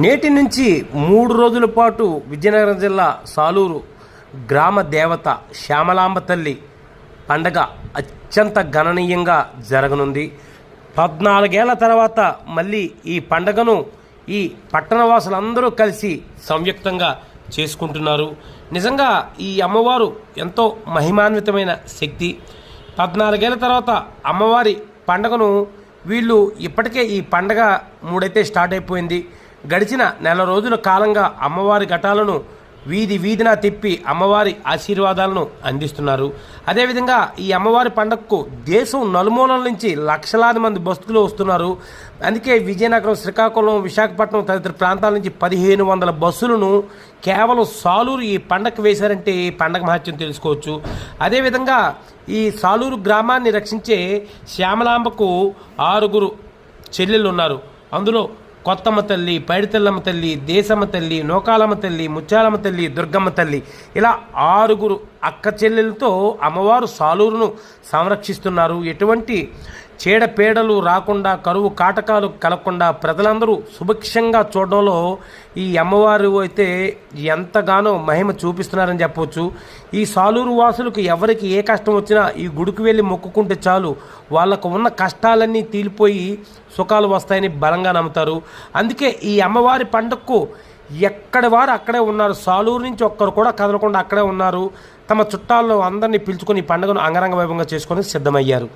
నేటి నుంచి 3 రోజుల పాటు విజయనగరం జిల్లా సాలూరు గ్రామ దేవత శ్యామలాంబ తల్లి పండగ అత్యంత గణనీయంగా జరగనుంది. 14 ఏళ్ల తర్వాత మళ్ళీ ఈ పండగను ఈ పట్టణవాసులందరూ కలిసి సంయుక్తంగా చేసుకుంటున్నారు. నిజంగా ఈ అమ్మవారు ఎంతో మహిమాన్వితమైన శక్తి. 14 ఏళ్ల తర్వాత అమ్మవారి పండగను వీళ్ళు ఇప్పటికే ఈ పండగ 3 అయితే స్టార్ట్ అయిపోయింది. గడిచిన నెల రోజుల కాలంగా అమ్మవారి ఘటాలను వీధి వీధిన తిప్పి అమ్మవారి ఆశీర్వాదాలను అందిస్తున్నారు. అదేవిధంగా ఈ అమ్మవారి పండగకు దేశం నలుమూలల నుంచి లక్షలాది మంది భక్తులు వస్తున్నారు. అందుకే విజయనగరం, శ్రీకాకుళం, విశాఖపట్నం తదితర ప్రాంతాల నుంచి 1500 బస్సులను కేవలం సాలూరు ఈ పండగకు వేశారంటే ఈ పండగ మహత్యం తెలుసుకోవచ్చు. అదేవిధంగా ఈ సాలూరు గ్రామాన్ని రక్షించే శ్యామలాంబకు 6 చెల్లెళ్ళు ఉన్నారు. అందులో కొత్తమ్మ తల్లి, పైడితల్లమ్మ తల్లి, దేశమ్మ తల్లి, నోకాలమ్మ తల్లి, ముత్యాలమ్మ తల్లి, దుర్గమ్మ తల్లి, ఇలా 6 అక్క చెల్లెలతో అమ్మవారు సాలూరును సంరక్షిస్తున్నారు. ఎటువంటి చీడపీడలు రాకుండా, కరువు కాటకాలు కలగకుండా ప్రజలందరూ సుభిక్షంగా చూడడంలో ఈ అమ్మవారు అయితే ఎంతగానో మహిమ చూపిస్తున్నారని చెప్పవచ్చు. ఈ సాలూరు వాసులకు ఎవరికి ఏ కష్టం వచ్చినా ఈ గుడికి వెళ్ళి మొక్కుకుంటే చాలు వాళ్ళకు ఉన్న కష్టాలన్నీ తీలిపోయి సుఖాలు వస్తాయని బలంగా నమ్ముతారు. అందుకే ఈ అమ్మవారి పండగకు ఎక్కడి వారు అక్కడే ఉన్నారు. సాలూరు నుంచి ఒక్కరు కూడా కదలకుండా అక్కడే ఉన్నారు. తమ చుట్టాల్లో అందరినీ పిలుచుకొని ఈ పండుగను అంగరంగ వైభవంగా చేసుకొని సిద్ధమయ్యారు.